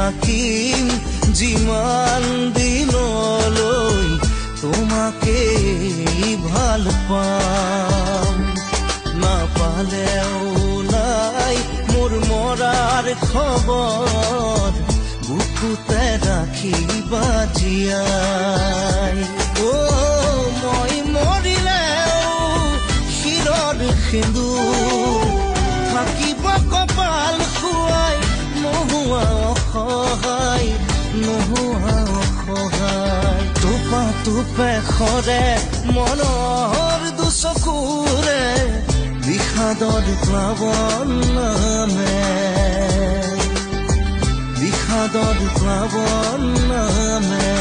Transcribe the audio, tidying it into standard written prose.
থাকিম যিমান দিনলৈ তোমাকে ভাল পাম নাপালেও নাই মোৰ মৰাৰ খবৰ বুকুতে ৰাখিবা জীয়াই মই মৰিলেও শিৰৰ সিন্দুৰ থাকিব কপাল খুৱাই নোহোৱা অসহায় টোপা টোপে সৰে মনৰ দুচকুৰে বিষাদৰ প্লাৱন নামে বিষাদৰ প্লাৱন নামে